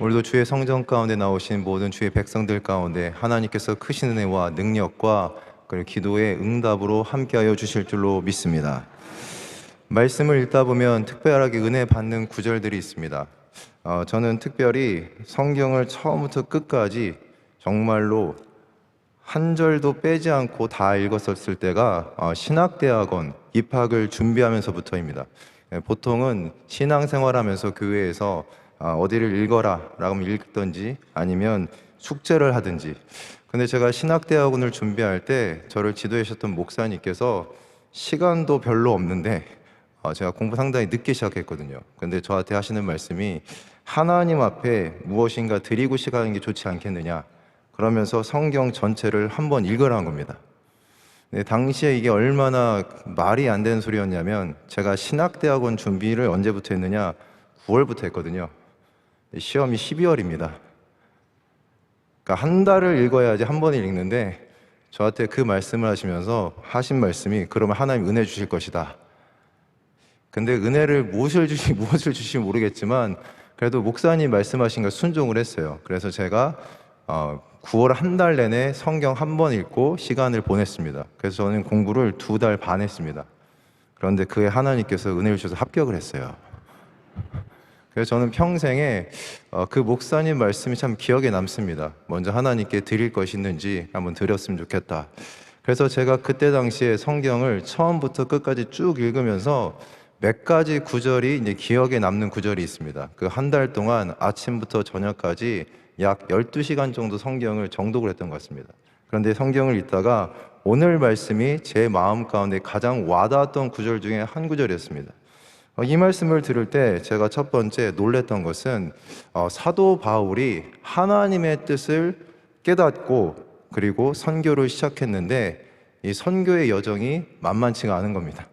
오늘도 주의 성전 가운데 나오신 모든 주의 백성들 가운데 하나님께서 크신 은혜와 능력과 그리고 기도의 응답으로 함께하여 주실 줄로 믿습니다. 말씀을 읽다 보면 특별하게 은혜 받는 구절들이 있습니다. 저는 특별히 성경을 처음부터 끝까지 정말로 한 절도 빼지 않고 다 읽었었을 때가 신학대학원 입학을 준비하면서부터입니다. 보통은 신앙생활하면서 교회에서 어디를 읽어라 라고 하면 읽든지 아니면 숙제를 하든지. 근데 제가 신학대학원을 준비할 때 저를 지도해 주셨던 목사님께서 시간도 별로 없는데 제가 공부 상당히 늦게 시작했거든요. 근데 저한테 하시는 말씀이 하나님 앞에 무엇인가 드리고 시작하는 게 좋지 않겠느냐, 그러면서 성경 전체를 한번 읽으라는 겁니다. 네, 당시에 이게 얼마나 말이 안 되는 소리였냐면, 제가 신학대학원 준비를 언제부터 했느냐, 9월부터 했거든요. 시험이 12월입니다. 그러니까 한 달을 읽어야지 한 번을 읽는데, 저한테 그 말씀을 하시면서 하신 말씀이, 그러면 하나님 은혜 주실 것이다. 근데 은혜를 무엇을 주실지 모르겠지만 그래도 목사님 말씀하신 걸 순종을 했어요. 그래서 제가 9월 한 달 내내 성경 한 번 읽고 시간을 보냈습니다. 그래서 저는 공부를 2달 반 했습니다. 그런데 그에 하나님께서 은혜를 주셔서 합격을 했어요. 그래서 저는 평생에 그 목사님 말씀이 참 기억에 남습니다. 먼저 하나님께 드릴 것이 있는지 한번 드렸으면 좋겠다. 그래서 제가 그때 당시에 성경을 처음부터 끝까지 쭉 읽으면서 몇 가지 구절이 이제 기억에 남는 구절이 있습니다. 그 한 달 동안 아침부터 저녁까지 약 12시간 정도 성경을 정독을 했던 것 같습니다. 그런데 성경을 읽다가 오늘 말씀이 제 마음 가운데 가장 와닿았던 구절 중에 한 구절이었습니다. 이 말씀을 들을 때 제가 첫 번째 놀랬던 것은 사도 바울이 하나님의 뜻을 깨닫고 그리고 선교를 시작했는데 이 선교의 여정이 만만치가 않은 겁니다.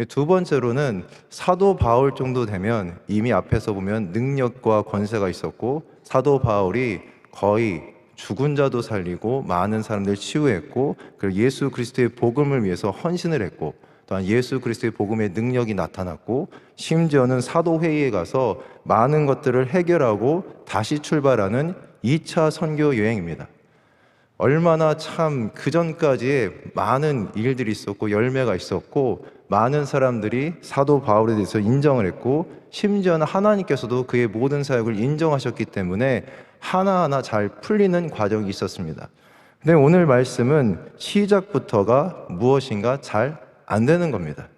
두 번째로는 사도 바울 정도 되면 이미 앞에서 보면 능력과 권세가 있었고, 사도 바울이 거의 죽은 자도 살리고 많은 사람들 치유했고, 그리고 예수 그리스도의 복음을 위해서 헌신을 했고, 또한 예수 그리스도의 복음의 능력이 나타났고, 심지어는 사도회의에 가서 많은 것들을 해결하고 다시 출발하는 2차 선교 여행입니다. 얼마나 참 그전까지의 많은 일들이 있었고 열매가 있었고, 많은 사람들이 사도 바울에 대해서 인정을 했고, 심지어는 하나님께서도 그의 모든 사역을 인정하셨기 때문에 하나하나 잘 풀리는 과정이 있었습니다. 근데 오늘 말씀은 시작부터가 무엇인가 잘 안 되는 겁니다.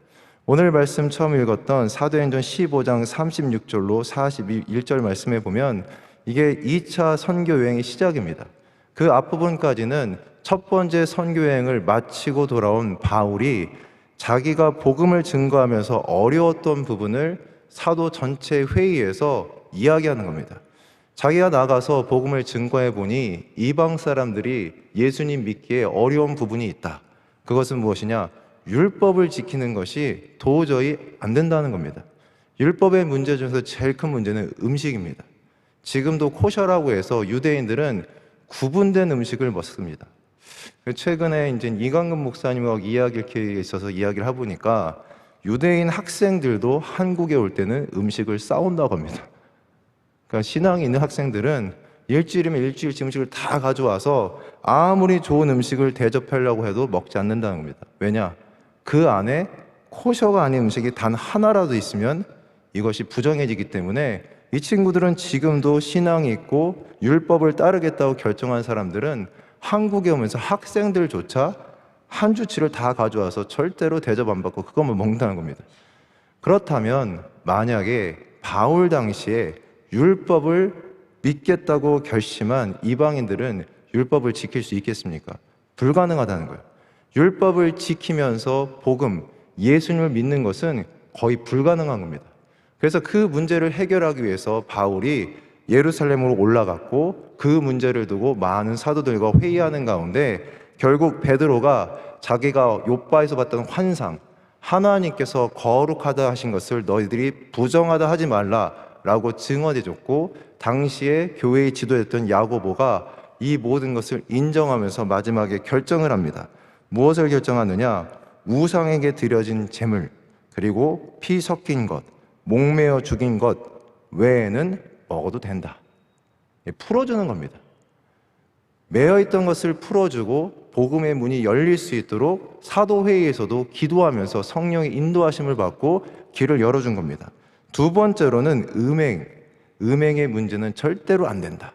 오늘 말씀 처음 읽었던 사도행전 15장 36절로 41절 말씀에 보면 이게 2차 선교 여행의 시작입니다. 그 앞부분까지는 첫 번째 선교 여행을 마치고 돌아온 바울이 자기가 복음을 증거하면서 어려웠던 부분을 사도 전체 회의에서 이야기하는 겁니다. 자기가 나가서 복음을 증거해 보니 이방 사람들이 예수님 믿기에 어려운 부분이 있다. 그것은 무엇이냐? 율법을 지키는 것이 도저히 안 된다는 겁니다. 율법의 문제 중에서 제일 큰 문제는 음식입니다. 지금도 코셔라고 해서 유대인들은 구분된 음식을 먹습니다. 최근에 이제 이강근 목사님하고 이야기를 기회에 있어서 이야기를 해보니까 유대인 학생들도 한국에 올 때는 음식을 싸온다고 합니다. 그러니까 신앙이 있는 학생들은 일주일이면 일주일치 음식을 다 가져와서 아무리 좋은 음식을 대접하려고 해도 먹지 않는다는 겁니다. 왜냐? 그 안에 코셔가 아닌 음식이 단 하나라도 있으면 이것이 부정해지기 때문에 이 친구들은 지금도 신앙이 있고 율법을 따르겠다고 결정한 사람들은 한국에 오면서 학생들조차 한 주치를 다 가져와서 절대로 대접 안 받고 그것만 먹는다는 겁니다. 그렇다면 만약에 바울 당시에 율법을 믿겠다고 결심한 이방인들은 율법을 지킬 수 있겠습니까? 불가능하다는 거예요. 율법을 지키면서 복음, 예수님을 믿는 것은 거의 불가능한 겁니다. 그래서 그 문제를 해결하기 위해서 바울이 예루살렘으로 올라갔고, 그 문제를 두고 많은 사도들과 회의하는 가운데 결국 베드로가 자기가 욥바에서 봤던 환상, 하나님께서 거룩하다 하신 것을 너희들이 부정하다 하지 말라라고 증언해 줬고, 당시에 교회의 지도였던 야고보가 이 모든 것을 인정하면서 마지막에 결정을 합니다. 무엇을 결정하느냐? 우상에게 드려진 제물, 그리고 피 섞인 것, 목매어 죽인 것 외에는 먹어도 된다. 풀어주는 겁니다. 매여있던 것을 풀어주고 복음의 문이 열릴 수 있도록 사도회의에서도 기도하면서 성령의 인도하심을 받고 길을 열어준 겁니다. 두 번째로는 음행의 문제는 절대로 안 된다.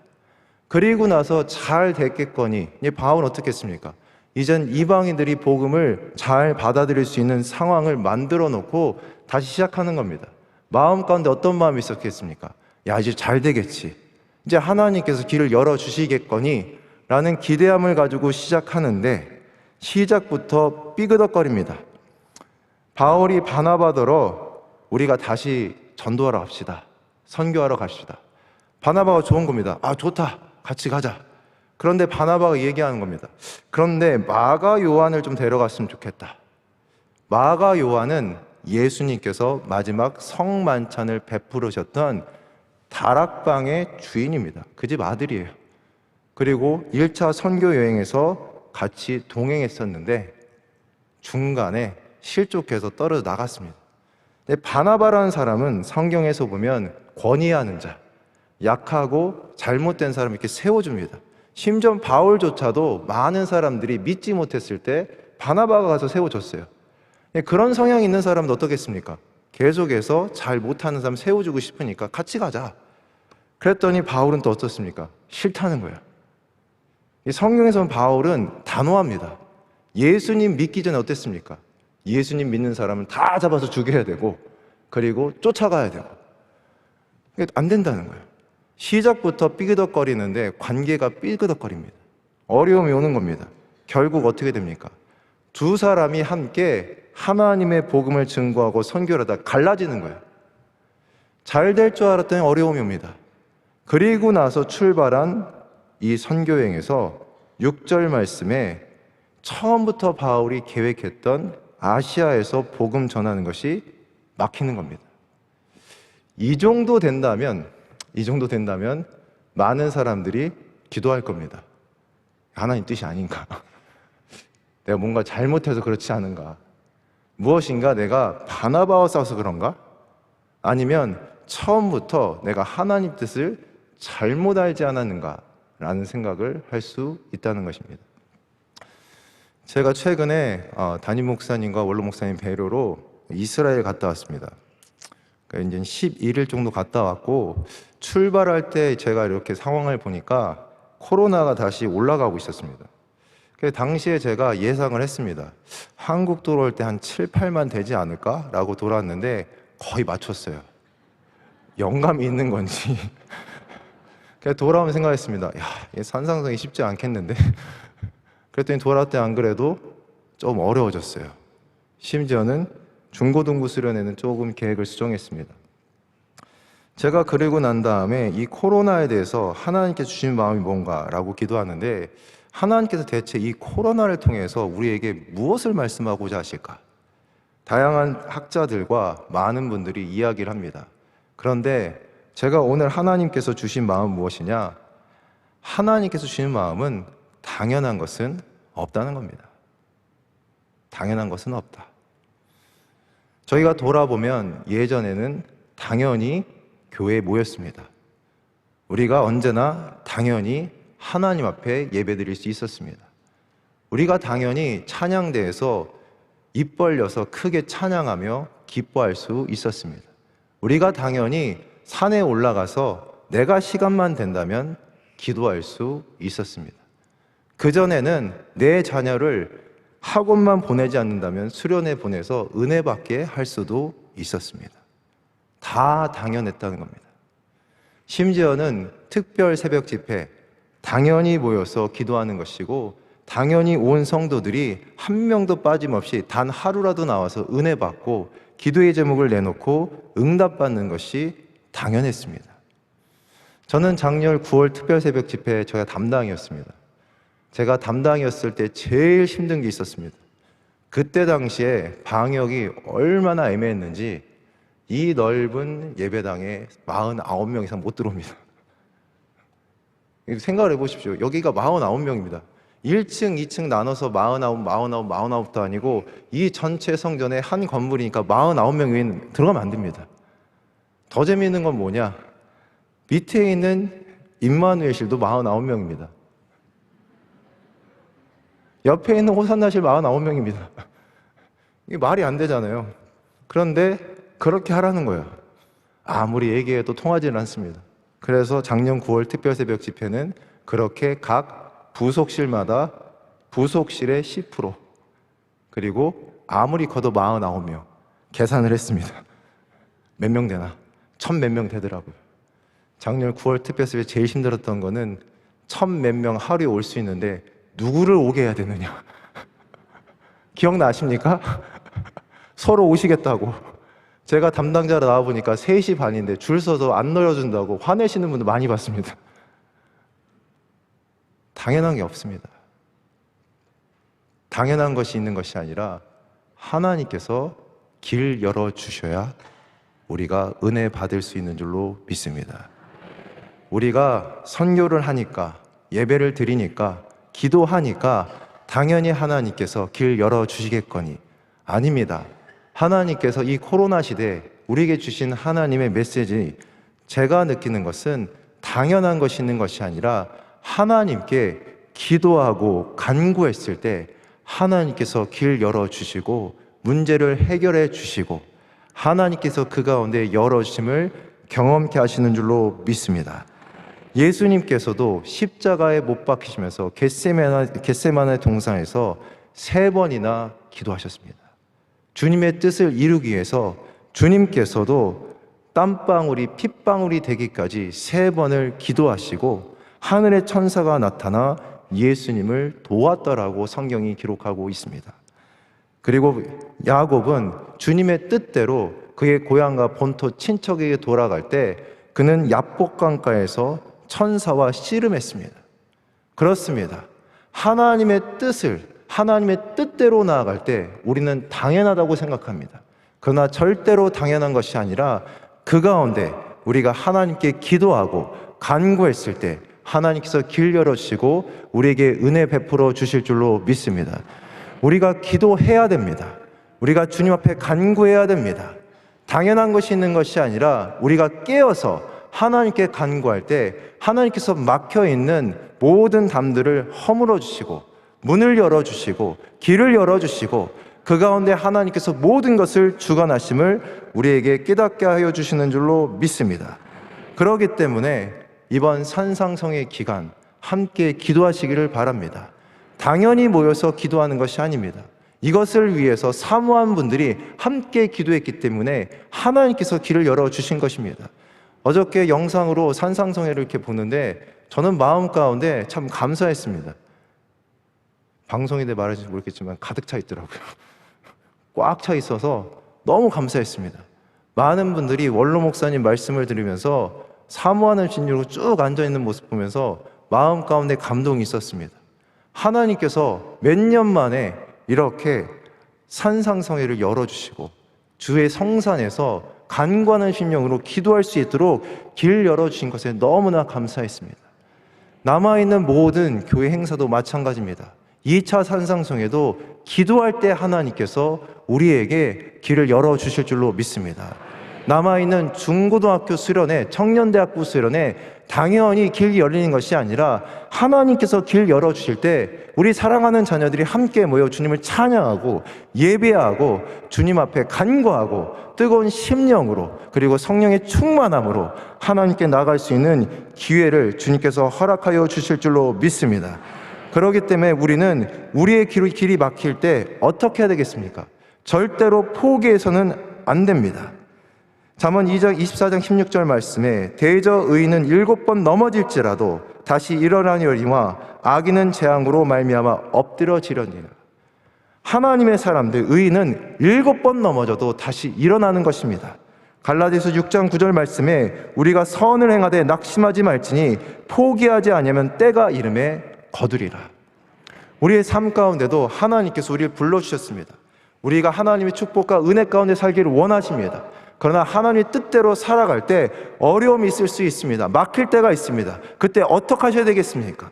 그리고 나서 잘 됐겠거니 바울은 어떻게 했습니까? 이젠 이방인들이 복음을 잘 받아들일 수 있는 상황을 만들어 놓고 다시 시작하는 겁니다. 마음 가운데 어떤 마음이 있었겠습니까? 야, 이제 잘 되겠지. 이제 하나님께서 길을 열어주시겠거니 라는 기대함을 가지고 시작하는데 시작부터 삐그덕거립니다. 바울이 바나바더러 우리가 다시 전도하러 갑시다. 선교하러 갑시다. 바나바가 좋은 겁니다. 아, 좋다. 같이 가자. 그런데 바나바가 얘기하는 겁니다. 그런데 마가 요한을 좀 데려갔으면 좋겠다. 마가 요한은 예수님께서 마지막 성만찬을 베푸르셨던 다락방의 주인입니다. 그 집 아들이에요. 그리고 1차 선교 여행에서 같이 동행했었는데 중간에 실족해서 떨어져 나갔습니다. 근데 바나바라는 사람은 성경에서 보면 권위하는 자, 약하고 잘못된 사람 이렇게 세워줍니다. 심지어 바울조차도 많은 사람들이 믿지 못했을 때 바나바가 가서 세워줬어요. 그런 성향이 있는 사람은 어떻겠습니까? 계속해서 잘 못하는 사람 세워주고 싶으니까 같이 가자. 그랬더니 바울은 또 어떻습니까? 싫다는 거예요. 성경에서는 바울은 단호합니다. 예수님 믿기 전에 어땠습니까? 예수님 믿는 사람은 다 잡아서 죽여야 되고 그리고 쫓아가야 되고 안 된다는 거예요. 시작부터 삐그덕거리는데 관계가 삐그덕거립니다. 어려움이 오는 겁니다. 결국 어떻게 됩니까? 두 사람이 함께 하나님의 복음을 증거하고 선교를 하다 갈라지는 거예요. 잘 될 줄 알았더니 어려움이 옵니다. 그리고 나서 출발한 이 선교행에서 6절 말씀에 처음부터 바울이 계획했던 아시아에서 복음 전하는 것이 막히는 겁니다. 이 정도 된다면 많은 사람들이 기도할 겁니다. 하나님 뜻이 아닌가? 내가 뭔가 잘못해서 그렇지 않은가? 무엇인가 내가 바나바와 싸워서 그런가? 아니면 처음부터 내가 하나님 뜻을 잘못 알지 않았는가? 라는 생각을 할 수 있다는 것입니다. 제가 최근에 담임 목사님과 원로 목사님 배려로 이스라엘 갔다 왔습니다. 그러니까 이제 11일 정도 갔다 왔고 출발할 때 제가 이렇게 상황을 보니까 코로나가 다시 올라가고 있었습니다. 그래서 당시에 제가 예상을 했습니다. 한국 돌아올 때 한 7, 8만 되지 않을까? 라고 돌아왔는데 거의 맞췄어요. 영감이 있는 건지 그래서 돌아오면 생각했습니다. 야, 이 산상성이 쉽지 않겠는데? 그랬더니 돌아올 때 안 그래도 좀 어려워졌어요. 심지어는 중고등부 수련회는 조금 계획을 수정했습니다. 제가 그리고 난 다음에 이 코로나에 대해서 하나님께 주신 마음이 뭔가라고 기도하는데 하나님께서 대체 이 코로나를 통해서 우리에게 무엇을 말씀하고자 하실까? 다양한 학자들과 많은 분들이 이야기를 합니다. 그런데 제가 오늘 하나님께서 주신 마음은 무엇이냐? 하나님께서 주신 마음은 당연한 것은 없다는 겁니다. 당연한 것은 없다. 저희가 돌아보면 예전에는 당연히 교회에 모였습니다. 우리가 언제나 당연히 하나님 앞에 예배드릴 수 있었습니다. 우리가 당연히 찬양대에서 입 벌려서 크게 찬양하며 기뻐할 수 있었습니다. 우리가 당연히 산에 올라가서 내가 시간만 된다면 기도할 수 있었습니다. 그전에는 내 자녀를 학원만 보내지 않는다면 수련회 보내서 은혜 받게 할 수도 있었습니다. 다 당연했다는 겁니다. 심지어는 특별 새벽 집회, 당연히 모여서 기도하는 것이고 당연히 온 성도들이 한 명도 빠짐없이 단 하루라도 나와서 은혜 받고 기도의 제목을 내놓고 응답받는 것이 당연했습니다. 저는 작년 9월 특별 새벽 집회 제가 담당이었습니다. 제가 담당이었을 때 제일 힘든 게 있었습니다. 그때 당시에 방역이 얼마나 애매했는지 이 넓은 예배당에 49명 이상 못 들어옵니다. 생각을 해보십시오. 여기가 49명입니다. 1층, 2층 나눠서 49도 아니고 이 전체 성전에 한 건물이니까 49명 외에는 들어가면 안 됩니다. 더 재미있는 건 뭐냐? 밑에 있는 임마누엘실도 49명입니다. 옆에 있는 호산나실 49명입니다. 이게 말이 안 되잖아요. 그런데 그렇게 하라는 거예요. 아무리 얘기해도 통하지는 않습니다. 그래서 작년 9월 특별새벽 집회는 그렇게 각 부속실마다 부속실의 10% 그리고 아무리 커도 49명 계산을 했습니다. 몇 명 되나? 1000몇 명 되더라고요. 작년 9월 특별새벽 제일 힘들었던 거는 1000몇 명 하루에 올 수 있는데 누구를 오게 해야 되느냐. 기억나십니까? 서로 오시겠다고. 제가 담당자로 나와보니까 3시 반인데 줄 서서 안 넣어준다고 화내시는 분들 많이 봤습니다. 당연한 게 없습니다. 당연한 것이 있는 것이 아니라 하나님께서 길 열어주셔야 우리가 은혜 받을 수 있는 줄로 믿습니다. 우리가 선교를 하니까, 예배를 드리니까, 기도하니까 당연히 하나님께서 길 열어주시겠거니 아닙니다. 하나님께서 이 코로나 시대에 우리에게 주신 하나님의 메시지, 제가 느끼는 것은 당연한 것이 있는 것이 아니라 하나님께 기도하고 간구했을 때 하나님께서 길 열어주시고 문제를 해결해 주시고 하나님께서 그 가운데 열어주심을 경험케 하시는 줄로 믿습니다. 예수님께서도 십자가에 못 박히시면서 겟세마네 동산에서 3번이나 기도하셨습니다. 주님의 뜻을 이루기 위해서 주님께서도 땀방울이 핏방울이 되기까지 3번을 기도하시고 하늘의 천사가 나타나 예수님을 도왔다라고 성경이 기록하고 있습니다. 그리고 야곱은 주님의 뜻대로 그의 고향과 본토 친척에게 돌아갈 때 그는 야복강가에서 천사와 씨름했습니다. 그렇습니다. 하나님의 뜻대로 나아갈 때 우리는 당연하다고 생각합니다. 그러나 절대로 당연한 것이 아니라 그 가운데 우리가 하나님께 기도하고 간구했을 때 하나님께서 길 열어주시고 우리에게 은혜 베풀어 주실 줄로 믿습니다. 우리가 기도해야 됩니다. 우리가 주님 앞에 간구해야 됩니다. 당연한 것이 있는 것이 아니라 우리가 깨어서 하나님께 간구할 때 하나님께서 막혀있는 모든 담들을 허물어 주시고 문을 열어주시고 길을 열어주시고 그 가운데 하나님께서 모든 것을 주관하심을 우리에게 깨닫게 하여 주시는 줄로 믿습니다. 그렇기 때문에 이번 산상성의 기간 함께 기도하시기를 바랍니다. 당연히 모여서 기도하는 것이 아닙니다. 이것을 위해서 사모한 분들이 함께 기도했기 때문에 하나님께서 길을 열어주신 것입니다. 어저께 영상으로 산상성회를 이렇게 보는데 저는 마음 가운데 참 감사했습니다. 방송인데 말할지 모르겠지만 가득 차 있더라고요. 꽉 차 있어서 너무 감사했습니다. 많은 분들이 원로 목사님 말씀을 들으면서 사모하는 진료로 쭉 앉아있는 모습 보면서 마음 가운데 감동이 있었습니다. 하나님께서 몇 년 만에 이렇게 산상성회를 열어주시고 주의 성산에서 간구하는 심령으로 기도할 수 있도록 길 열어주신 것에 너무나 감사했습니다. 남아있는 모든 교회 행사도 마찬가지입니다. 2차 산상성회도 기도할 때 하나님께서 우리에게 길을 열어주실 줄로 믿습니다. 남아있는 중고등학교 수련회, 청년대학부 수련회 당연히 길 열리는 것이 아니라 하나님께서 길 열어주실 때 우리 사랑하는 자녀들이 함께 모여 주님을 찬양하고 예배하고 주님 앞에 간구하고 뜨거운 심령으로 그리고 성령의 충만함으로 하나님께 나아갈 수 있는 기회를 주님께서 허락하여 주실 줄로 믿습니다. 그렇기 때문에 우리는 우리의 길이 막힐 때 어떻게 해야 되겠습니까? 절대로 포기해서는 안 됩니다. 잠언 24장 16절 말씀에 대저 의인은 7번 넘어질지라도 다시 일어나려니와 악인은 재앙으로 말미암아 엎드러지려니라. 하나님의 사람들 의인은 7번 넘어져도 다시 일어나는 것입니다. 갈라디아서 6장 9절 말씀에 우리가 선을 행하되 낙심하지 말지니 포기하지 아니하면 때가 이름에 거두리라. 우리의 삶 가운데도 하나님께서 우리를 불러주셨습니다. 우리가 하나님의 축복과 은혜 가운데 살기를 원하십니다. 그러나 하나님의 뜻대로 살아갈 때 어려움이 있을 수 있습니다. 막힐 때가 있습니다. 그때 어떻게 하셔야 되겠습니까?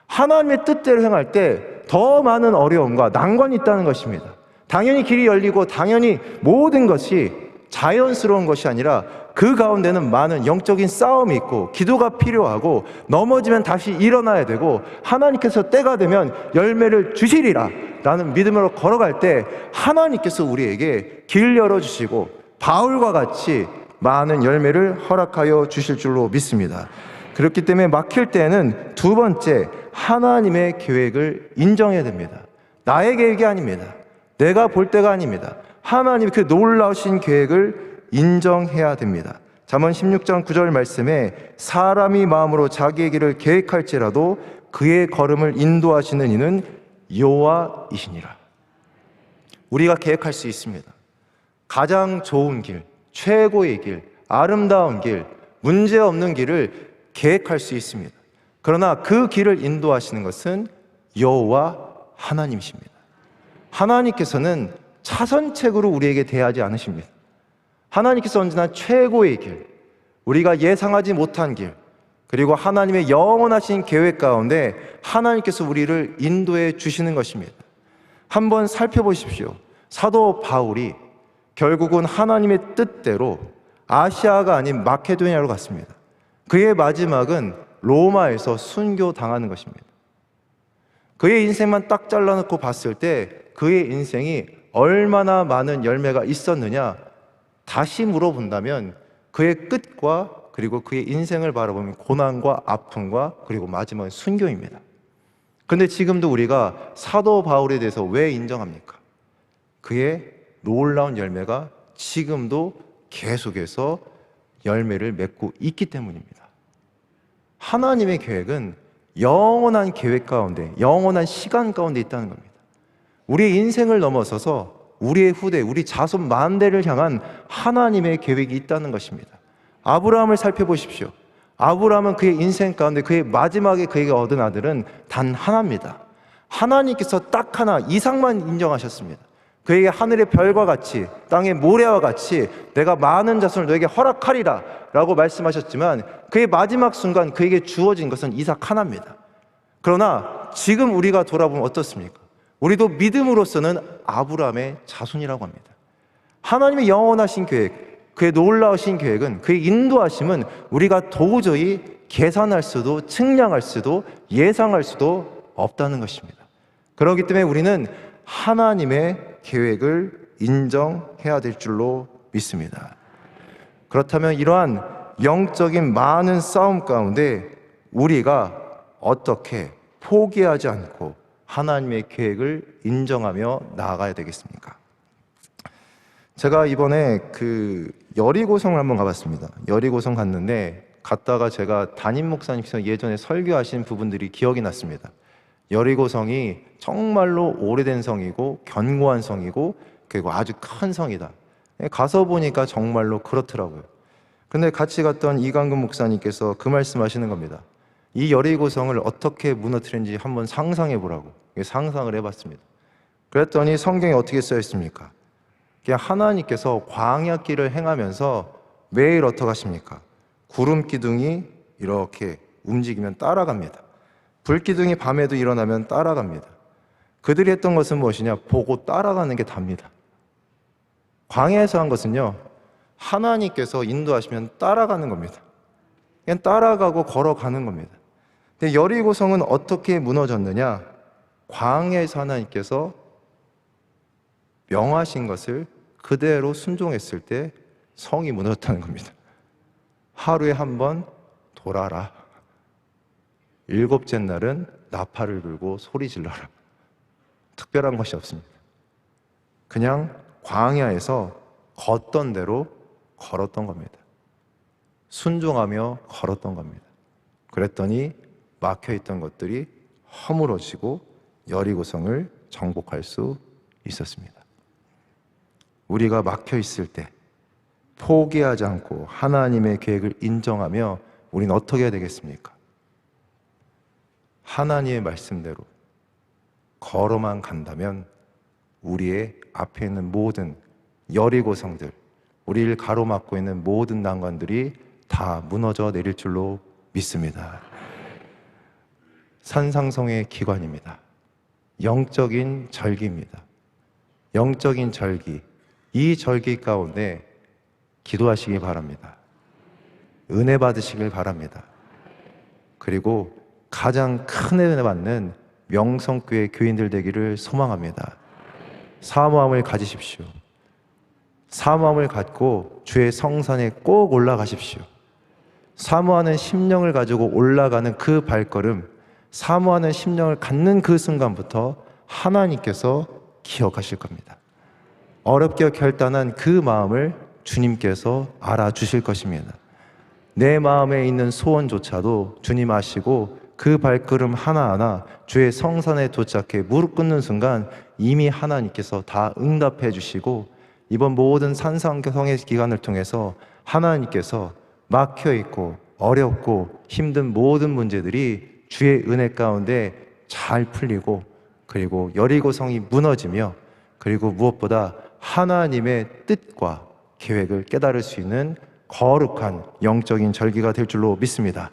하나님의 뜻대로 행할 때 더 많은 어려움과 난관이 있다는 것입니다. 당연히 길이 열리고 당연히 모든 것이 자연스러운 것이 아니라 그 가운데는 많은 영적인 싸움이 있고 기도가 필요하고 넘어지면 다시 일어나야 되고 하나님께서 때가 되면 열매를 주시리라 라는 믿음으로 걸어갈 때 하나님께서 우리에게 길 열어주시고 바울과 같이 많은 열매를 허락하여 주실 줄로 믿습니다. 그렇기 때문에 막힐 때는 두 번째, 하나님의 계획을 인정해야 됩니다. 나의 계획이 아닙니다. 내가 볼 때가 아닙니다. 하나님의 그 놀라우신 계획을 인정해야 됩니다. 잠언 16장 9절 말씀에 사람이 마음으로 자기의 길을 계획할지라도 그의 걸음을 인도하시는 이는 여호와이시니라. 우리가 계획할 수 있습니다. 가장 좋은 길, 최고의 길, 아름다운 길, 문제없는 길을 계획할 수 있습니다. 그러나 그 길을 인도하시는 것은 여호와 하나님이십니다. 하나님께서는 차선책으로 우리에게 대하지 않으십니다. 하나님께서 언제나 최고의 길, 우리가 예상하지 못한 길, 그리고 하나님의 영원하신 계획 가운데 하나님께서 우리를 인도해 주시는 것입니다. 한번 살펴보십시오. 사도 바울이 결국은 하나님의 뜻대로 아시아가 아닌 마케도니아로 갔습니다. 그의 마지막은 로마에서 순교당하는 것입니다. 그의 인생만 딱 잘라놓고 봤을 때 그의 인생이 얼마나 많은 열매가 있었느냐 다시 물어본다면 그의 끝과 그리고 그의 인생을 바라보면 고난과 아픔과 그리고 마지막은 순교입니다. 그런데 지금도 우리가 사도 바울에 대해서 왜 인정합니까? 그의 놀라운 열매가 지금도 계속해서 열매를 맺고 있기 때문입니다. 하나님의 계획은 영원한 계획 가운데, 영원한 시간 가운데 있다는 겁니다. 우리의 인생을 넘어서서 우리의 후대, 우리 자손 만대를 향한 하나님의 계획이 있다는 것입니다. 아브라함을 살펴보십시오. 아브라함은 그의 인생 가운데 그의 마지막에 그에게 얻은 아들은 단 하나입니다. 하나님께서 딱 하나, 이상만 인정하셨습니다. 그에게 하늘의 별과 같이 땅의 모래와 같이 내가 많은 자손을 너에게 허락하리라 라고 말씀하셨지만 그의 마지막 순간 그에게 주어진 것은 이삭 하나입니다. 그러나 지금 우리가 돌아보면 어떻습니까? 우리도 믿음으로서는 아브라함의 자손이라고 합니다. 하나님의 영원하신 계획, 그의 놀라우신 계획은, 그의 인도하심은 우리가 도저히 계산할 수도 측량할 수도 예상할 수도 없다는 것입니다. 그렇기 때문에 우리는 하나님의 계획을 인정해야 될 줄로 믿습니다. 그렇다면 이러한 영적인 많은 싸움 가운데 우리가 어떻게 포기하지 않고 하나님의 계획을 인정하며 나아가야 되겠습니까? 제가 이번에 여리고성을 한번 가봤습니다. 여리고성 갔는데 갔다가 제가 담임 목사님께서 예전에 설교하신 부분들이 기억이 났습니다. 여리고성이 정말로 오래된 성이고 견고한 성이고 그리고 아주 큰 성이다. 가서 보니까 정말로 그렇더라고요. 근데 같이 갔던 이강근 목사님께서 그 말씀하시는 겁니다. 이 여리고성을 어떻게 무너뜨린지 한번 상상해 보라고 상상을 해봤습니다. 그랬더니 성경에 어떻게 써 있습니까? 그냥 하나님께서 광야길을 행하면서 매일 어떻게 하십니까? 구름 기둥이 이렇게 움직이면 따라갑니다. 불기둥이 밤에도 일어나면 따라갑니다. 그들이 했던 것은 무엇이냐? 보고 따라가는 게 답니다. 광야에서 한 것은요, 하나님께서 인도하시면 따라가는 겁니다. 그냥 따라가고 걸어가는 겁니다. 근데 여리고성은 어떻게 무너졌느냐? 광야에서 하나님께서 명하신 것을 그대로 순종했을 때 성이 무너졌다는 겁니다. 하루에 한 번 돌아라. 일곱째 날은 나팔을 불고 소리 질러라. 특별한 것이 없습니다. 그냥 광야에서 걷던 대로 걸었던 겁니다. 순종하며 걸었던 겁니다. 그랬더니 막혀있던 것들이 허물어지고 여리고성을 정복할 수 있었습니다. 우리가 막혀있을 때 포기하지 않고 하나님의 계획을 인정하며 우리는 어떻게 해야 되겠습니까? 하나님의 말씀대로 걸어만 간다면 우리의 앞에 있는 모든 여리고성들, 우리를 가로막고 있는 모든 난관들이 다 무너져 내릴 줄로 믿습니다. 산상성의 기관입니다. 영적인 절기입니다. 영적인 절기, 이 절기 가운데 기도하시기 바랍니다. 은혜 받으시길 바랍니다. 그리고 가장 큰 은혜 받는 명성교회 교인들 되기를 소망합니다. 사모함을 가지십시오. 사모함을 갖고 주의 성산에 꼭 올라가십시오. 사모하는 심령을 가지고 올라가는 그 발걸음, 사모하는 심령을 갖는 그 순간부터 하나님께서 기억하실 겁니다. 어렵게 결단한 그 마음을 주님께서 알아주실 것입니다. 내 마음에 있는 소원조차도 주님 아시고 그 발걸음 하나하나 주의 성산에 도착해 무릎 꿇는 순간 이미 하나님께서 다 응답해 주시고 이번 모든 산상성의 기간을 통해서 하나님께서 막혀있고 어렵고 힘든 모든 문제들이 주의 은혜 가운데 잘 풀리고 그리고 여리고성이 무너지며 그리고 무엇보다 하나님의 뜻과 계획을 깨달을 수 있는 거룩한 영적인 절기가 될 줄로 믿습니다.